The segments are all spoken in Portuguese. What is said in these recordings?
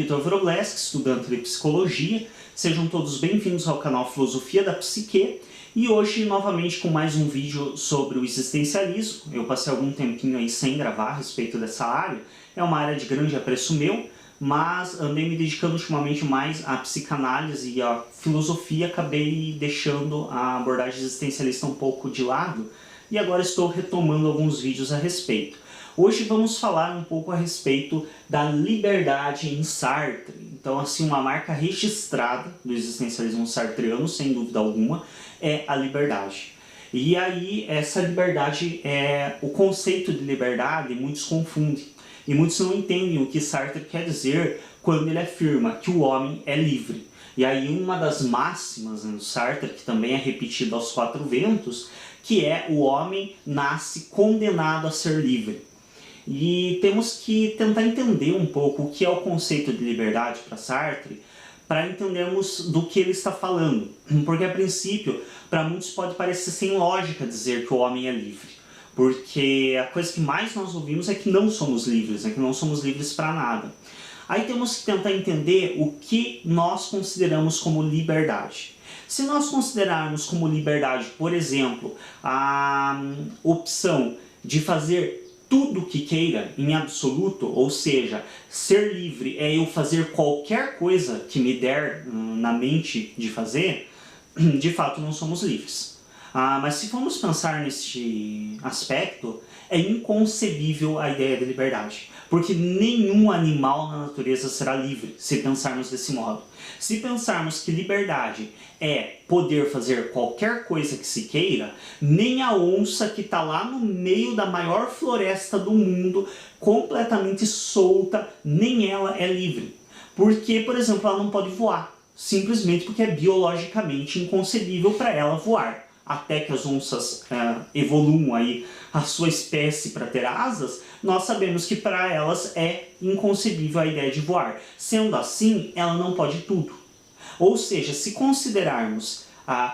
Vitor Wrobleski, estudante de Psicologia. Sejam todos bem-vindos ao canal Filosofia da Psique. E hoje, novamente, com mais um vídeo sobre o existencialismo. Eu passei algum tempinho aí sem gravar a respeito dessa área. É uma área de grande apreço meu, mas andei me dedicando ultimamente mais à psicanálise e à filosofia. Acabei deixando a abordagem existencialista um pouco de lado. E agora estou retomando alguns vídeos a respeito. Hoje vamos falar um pouco a respeito da liberdade em Sartre. Então, assim, uma marca registrada do existencialismo sartreano, sem dúvida alguma, é a liberdade. E aí, essa liberdade, o conceito de liberdade, muitos confundem. E muitos não entendem o que Sartre quer dizer quando ele afirma que o homem é livre. E aí, uma das máximas do Sartre, que também é repetida aos quatro ventos, que é o homem nasce condenado a ser livre. E temos que tentar entender um pouco o que é o conceito de liberdade para Sartre, para entendermos do que ele está falando. Porque, a princípio, para muitos pode parecer sem lógica dizer que o homem é livre. Porque a coisa que mais nós ouvimos é que não somos livres, é que não somos livres para nada. Aí temos que tentar entender o que nós consideramos como liberdade. Se nós considerarmos como liberdade, por exemplo, a opção de fazer tudo o que queira, em absoluto, ou seja, ser livre é eu fazer qualquer coisa que me der na mente de fazer, de fato não somos livres. Mas se formos pensar neste aspecto, é inconcebível a ideia de liberdade, porque nenhum animal na natureza será livre, se pensarmos desse modo. Se pensarmos que liberdade é poder fazer qualquer coisa que se queira, nem a onça que está lá no meio da maior floresta do mundo, completamente solta, nem ela é livre. Porque, por exemplo, ela não pode voar, simplesmente porque é biologicamente inconcebível para ela voar. Até que as onças evoluam aí a sua espécie para ter asas, nós sabemos que para elas é inconcebível a ideia de voar. Sendo assim, ela não pode tudo. Ou seja, se considerarmos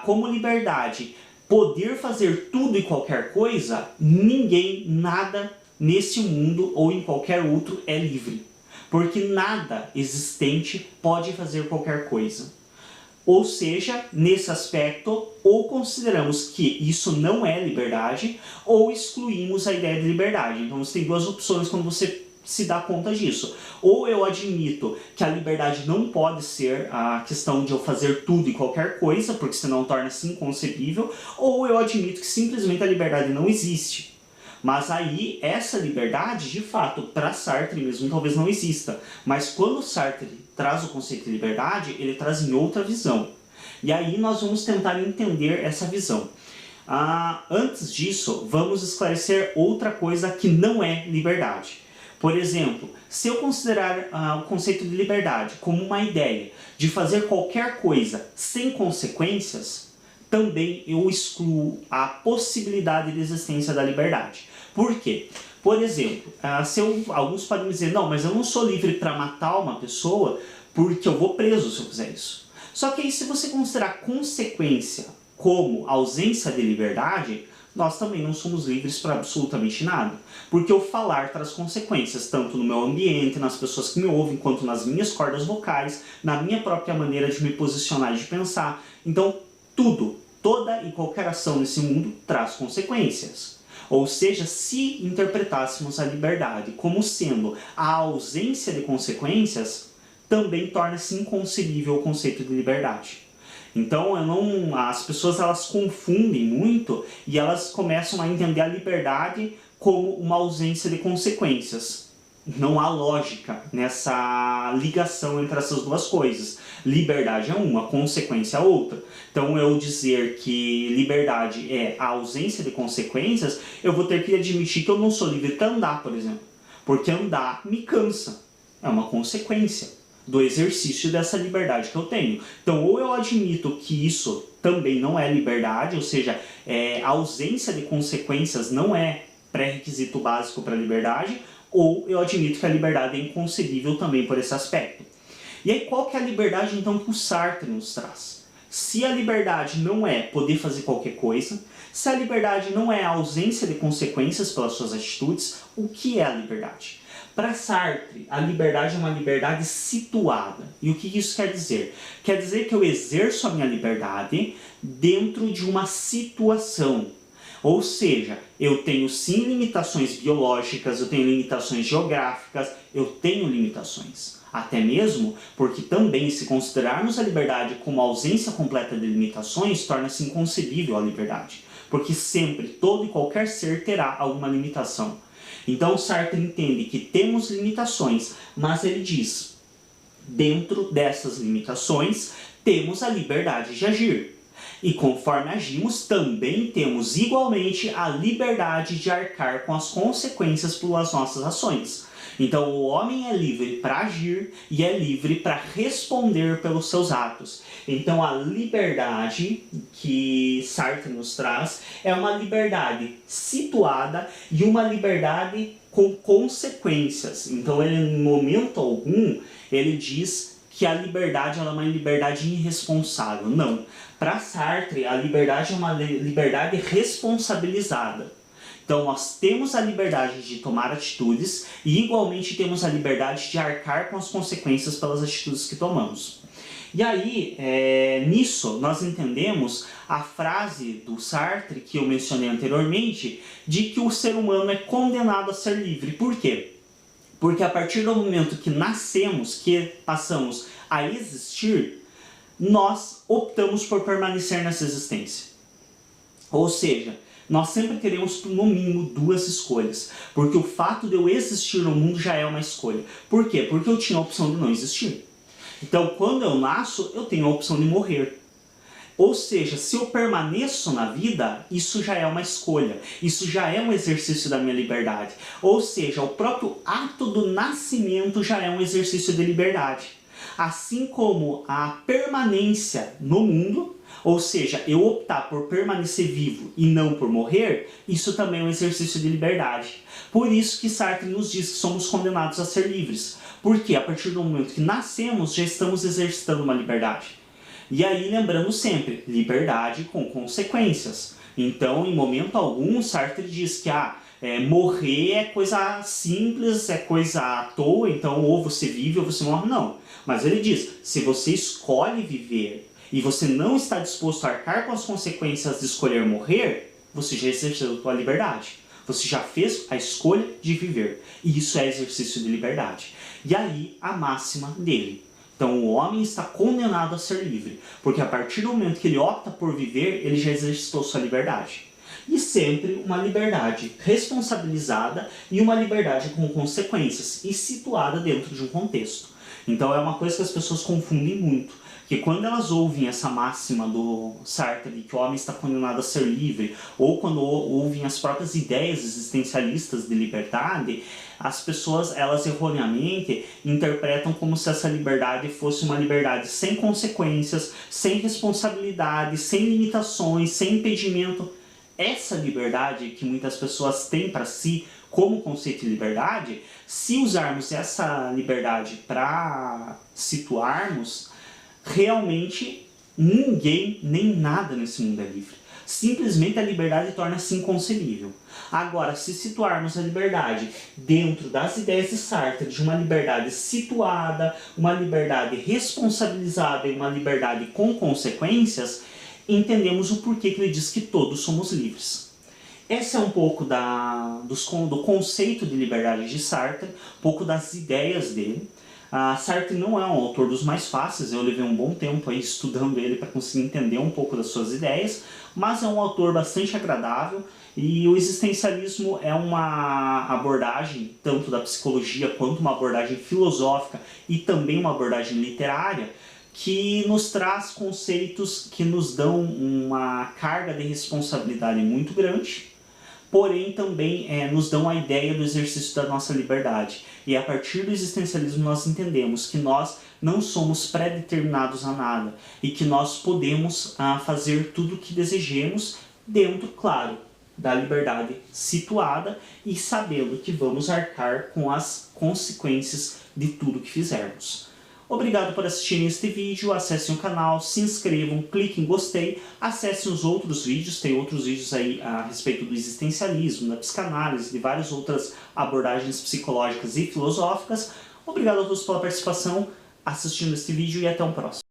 como liberdade poder fazer tudo e qualquer coisa, ninguém, nada nesse mundo ou em qualquer outro é livre. Porque nada existente pode fazer qualquer coisa. Ou seja, nesse aspecto, ou consideramos que isso não é liberdade, ou excluímos a ideia de liberdade. Então você tem duas opções quando você se dá conta disso. Ou eu admito que a liberdade não pode ser a questão de eu fazer tudo e qualquer coisa, porque senão torna-se inconcebível, ou eu admito que simplesmente a liberdade não existe. Mas aí, essa liberdade, de fato, para Sartre mesmo, talvez não exista. Mas quando Sartre traz o conceito de liberdade, ele traz em outra visão. E aí nós vamos tentar entender essa visão. Antes disso, vamos esclarecer outra coisa que não é liberdade. Por exemplo, se eu considerar o conceito de liberdade como uma ideia de fazer qualquer coisa sem consequências, também eu excluo a possibilidade de existência da liberdade. Por quê? Por exemplo, alguns podem dizer, não, mas eu não sou livre para matar uma pessoa porque eu vou preso se eu fizer isso. Só que aí, se você considerar consequência como ausência de liberdade, nós também não somos livres para absolutamente nada. Porque o falar traz consequências, tanto no meu ambiente, nas pessoas que me ouvem, quanto nas minhas cordas vocais, na minha própria maneira de me posicionar e de pensar. Então, toda e qualquer ação nesse mundo traz consequências. Ou seja, se interpretássemos a liberdade como sendo a ausência de consequências, também torna-se inconcebível o conceito de liberdade. Então, as pessoas elas confundem muito e elas começam a entender a liberdade como uma ausência de consequências. Não há lógica nessa ligação entre essas duas coisas. Liberdade é uma, consequência é outra. Então, eu dizer que liberdade é a ausência de consequências, eu vou ter que admitir que eu não sou livre para andar, por exemplo. Porque andar me cansa. É uma consequência do exercício dessa liberdade que eu tenho. Então, ou eu admito que isso também não é liberdade, ou seja, a ausência de consequências não é pré-requisito básico para a liberdade, ou eu admito que a liberdade é inconcebível também por esse aspecto. E aí, qual que é a liberdade, então, que o Sartre nos traz? Se a liberdade não é poder fazer qualquer coisa, se a liberdade não é a ausência de consequências pelas suas atitudes, o que é a liberdade? Para Sartre, a liberdade é uma liberdade situada. E o que isso quer dizer? Quer dizer que eu exerço a minha liberdade dentro de uma situação. Ou seja, eu tenho sim limitações biológicas, eu tenho limitações geográficas, eu tenho limitações. Até mesmo porque também, se considerarmos a liberdade como a ausência completa de limitações, torna-se inconcebível a liberdade. Porque sempre, todo e qualquer ser terá alguma limitação. Então Sartre entende que temos limitações, mas ele diz, dentro dessas limitações, temos a liberdade de agir. E conforme agimos, também temos igualmente a liberdade de arcar com as consequências pelas nossas ações. Então o homem é livre para agir e é livre para responder pelos seus atos. Então a liberdade que Sartre nos traz é uma liberdade situada e uma liberdade com consequências. Então ele, em momento algum, ele diz que a liberdade ela é uma liberdade irresponsável. Não. Para Sartre, a liberdade é uma liberdade responsabilizada. Então nós temos a liberdade de tomar atitudes e igualmente temos a liberdade de arcar com as consequências pelas atitudes que tomamos. E aí, nisso, nós entendemos a frase do Sartre, que eu mencionei anteriormente, de que o ser humano é condenado a ser livre. Por quê? Porque a partir do momento que nascemos, que passamos a existir, nós optamos por permanecer nessa existência. Ou seja, nós sempre teremos no mínimo duas escolhas, porque o fato de eu existir no mundo já é uma escolha. Por quê? Porque eu tinha a opção de não existir. Então, quando eu nasço, eu tenho a opção de morrer. Ou seja, se eu permaneço na vida, isso já é uma escolha, isso já é um exercício da minha liberdade. Ou seja, o próprio ato do nascimento já é um exercício de liberdade. Assim como a permanência no mundo, ou seja, eu optar por permanecer vivo e não por morrer, isso também é um exercício de liberdade. Por isso que Sartre nos diz que somos condenados a ser livres. Porque a partir do momento que nascemos, já estamos exercitando uma liberdade. E aí, lembrando sempre, liberdade com consequências. Então, em momento algum, Sartre diz que morrer é coisa simples, é coisa à toa, então ou você vive ou você morre. Não. Mas ele diz, se você escolhe viver e você não está disposto a arcar com as consequências de escolher morrer, você já exerceu a sua liberdade. Você já fez a escolha de viver. E isso é exercício de liberdade. E aí, a máxima dele. Então, o homem está condenado a ser livre. Porque a partir do momento que ele opta por viver, ele já exercitou sua liberdade. E sempre uma liberdade responsabilizada e uma liberdade com consequências e situada dentro de um contexto. Então, é uma coisa que as pessoas confundem muito. Que quando elas ouvem essa máxima do Sartre, que o homem está condenado a ser livre, ou quando ouvem as próprias ideias existencialistas de liberdade, as pessoas, elas erroneamente interpretam como se essa liberdade fosse uma liberdade sem consequências, sem responsabilidade, sem limitações, sem impedimento. Essa liberdade que muitas pessoas têm para si como conceito de liberdade, se usarmos essa liberdade para situarmos, realmente ninguém nem nada nesse mundo é livre. Simplesmente a liberdade torna-se inconcebível. Agora, se situarmos a liberdade dentro das ideias de Sartre, de uma liberdade situada, uma liberdade responsabilizada e uma liberdade com consequências, entendemos o porquê que ele diz que todos somos livres. Esse é um pouco do conceito de liberdade de Sartre, um pouco das ideias dele. Sartre não é um autor dos mais fáceis, eu levei um bom tempo aí estudando ele para conseguir entender um pouco das suas ideias, mas é um autor bastante agradável e o existencialismo é uma abordagem, tanto da psicologia quanto uma abordagem filosófica e também uma abordagem literária, que nos traz conceitos que nos dão uma carga de responsabilidade muito grande, porém também nos dão a ideia do exercício da nossa liberdade. E a partir do existencialismo nós entendemos que nós não somos pré-determinados a nada e que nós podemos fazer tudo o que desejemos dentro, claro, da liberdade situada e sabendo que vamos arcar com as consequências de tudo que fizermos. Obrigado por assistirem este vídeo, acessem o canal, se inscrevam, cliquem em gostei, acessem os outros vídeos, tem outros vídeos aí a respeito do existencialismo, da psicanálise, de várias outras abordagens psicológicas e filosóficas. Obrigado a todos pela participação, assistindo este vídeo e até o próximo.